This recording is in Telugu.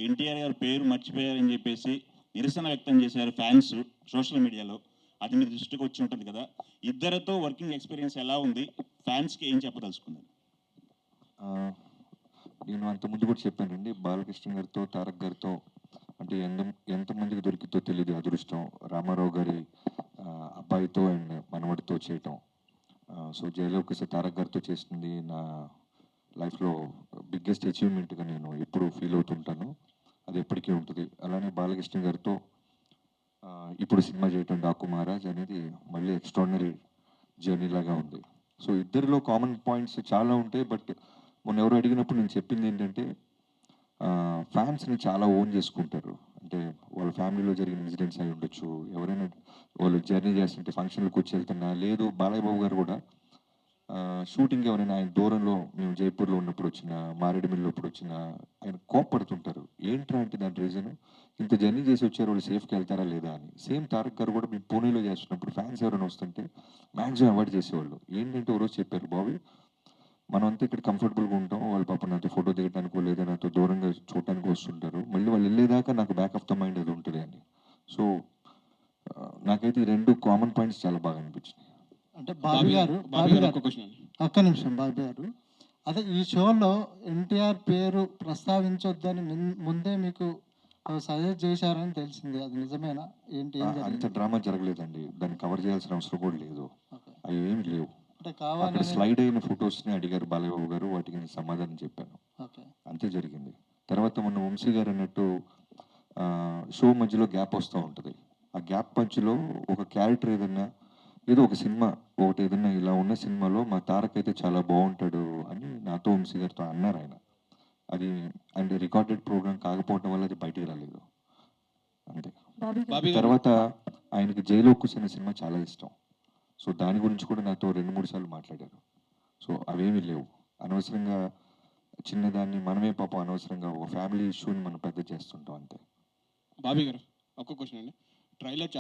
ఎన్టీఆర్ గారి పేరు మర్చిపోయారని చెప్పేసి నిరసన వ్యక్తం చేశారు ఫ్యాన్స్ సోషల్ మీడియాలో. అది మీ దృష్టికి వచ్చి ఉంటుంది కదా, ఇద్దరితో వర్కింగ్ ఎక్స్పీరియన్స్ ఎలా ఉంది, ఫ్యాన్స్కి ఏం చెప్పదలుచుకున్నారు? నేను అంతకుముందు కూడా చెప్పానండి, బాలకృష్ణ గారితో తారక్ గారితో అంటే ఎంతమందికి దొరికితో తెలియదు అదృష్టం. రామారావు గారి అబ్బాయితో అండ్ మనవడితో చేయటం. సో జయలోకేశ తారక్ గారితో చేసింది నా లైఫ్లో బిగ్గెస్ట్ అచీవ్మెంట్గా నేను ఎప్పుడు ఫీల్ అవుతుంటాను. అది ఎప్పటికీ ఉంటుంది. అలానే బాలకృష్ణ గారితో ఇప్పుడు సినిమా చేయటం డాకు మహారాజ్ అనేది మళ్ళీ ఎక్స్ట్రాడినరీ జర్నీ లాగా ఉంది. సో ఇద్దరిలో కామన్ పాయింట్స్ చాలా ఉంటాయి. బట్ మొన్న ఎవరు అడిగినప్పుడు నేను చెప్పింది ఏంటంటే, ఫ్యాన్స్ని చాలా ఓన్ చేసుకుంటారు. అంటే వాళ్ళ ఫ్యామిలీలో జరిగిన ఇన్సిడెంట్స్ అయి ఉండొచ్చు, ఎవరైనా వాళ్ళు జర్నీ చేస్తుంటే ఫంక్షన్లకు వచ్చి వెళ్తున్నా, లేదు బాలయ్య బాబు గారు కూడా షూటింగ్ ఎవరైనా ఆయన దూరంలో, మేము జైపూర్లో ఉన్నప్పుడు వచ్చిన, మారేడుమిల్లిలో ఇప్పుడు వచ్చిన, ఆయన కోప్పడుతుంటారు. ఏంట్రా అంటే దాని రీజన్, ఇంత జర్నీ చేసి వచ్చారు, వాళ్ళు సేఫ్కి వెళ్తారా లేదా అని. సేమ్ తారక్ గారు కూడా మేము పూణేలో చేస్తున్నప్పుడు ఫ్యాన్స్ ఎవరైనా వస్తుంటే మ్యాక్సిమం అవాయిడ్ చేసేవాళ్ళు. ఏంటంటే ఒకరోజు చెప్పారు, బాబు మనం అంతా ఇక్కడ కంఫర్టబుల్గా ఉంటాం, వాళ్ళ పాప నాతో ఫోటో దిగడానికో లేదా నాతో దూరంగా చూడటానికి వస్తుంటారు, మళ్ళీ వాళ్ళు వెళ్ళేదాకా నాకు బ్యాక్ ఆఫ్ ద మైండ్ అది ఉంటుంది అని. సో నాకైతే ఈ రెండు కామన్ పాయింట్స్ చాలా బాగా అనిపించినాయి. అంటే బాబీ గారు ఒక్క నిమిషం, బాబీ గారు, అదే ఈ షోలో ఎన్టీఆర్ పేరు ప్రస్తావించొద్దని ముందే మీకు సజెస్ట్ చేశారని తెలిసింది, అది నిజమేనా? ఏంటి? అంత డ్రామా జరగలేదండి, దాన్ని కవర్ చేయాల్సిన అవసరం కూడా లేదు. అవి ఏమి లేవు. అక్కడ స్లైడ్ అయిన ఫొటోస్ని అడిగారు బాలయ్యబాబు గారు, వాటికి నేను సమాధానం చెప్పాను, అంతే జరిగింది. తర్వాత మొన్న వంశీ గారు అన్నట్టు షో మధ్యలో గ్యాప్ వస్తూ ఉంటుంది. ఆ గ్యాప్ మధ్యలో ఒక క్యారెక్టర్ ఏదో ఒక సినిమా ఒకటి ఏదన్నా ఇలా ఉన్న సినిమాలో మా తారక్ అయితే చాలా బాగుంటాడు అని నాతో వంశీ గారితో అన్నారు ఆయన. అది అండ్ రికార్డెడ్ ప్రోగ్రామ్ కాకపోవడం వల్ల అది బయటికి రాలేదు, అంతే. తర్వాత ఆయనకి జైలోకుస్ అనే సినిమా చాలా ఇష్టం. సో దాని గురించి కూడా నాతో 2-3 సార్లు మాట్లాడారు. సో అవేమీ లేవు. అనవసరంగా చిన్నదాన్ని మనమే పాపం అనవసరంగా ఒక ఫ్యామిలీ ఇష్యూని మనం పెద్ద చేస్తుంటాం, అంతే. బాబీ గారు ఒక్క క్వశ్చన్ అండి. ట్రైలర్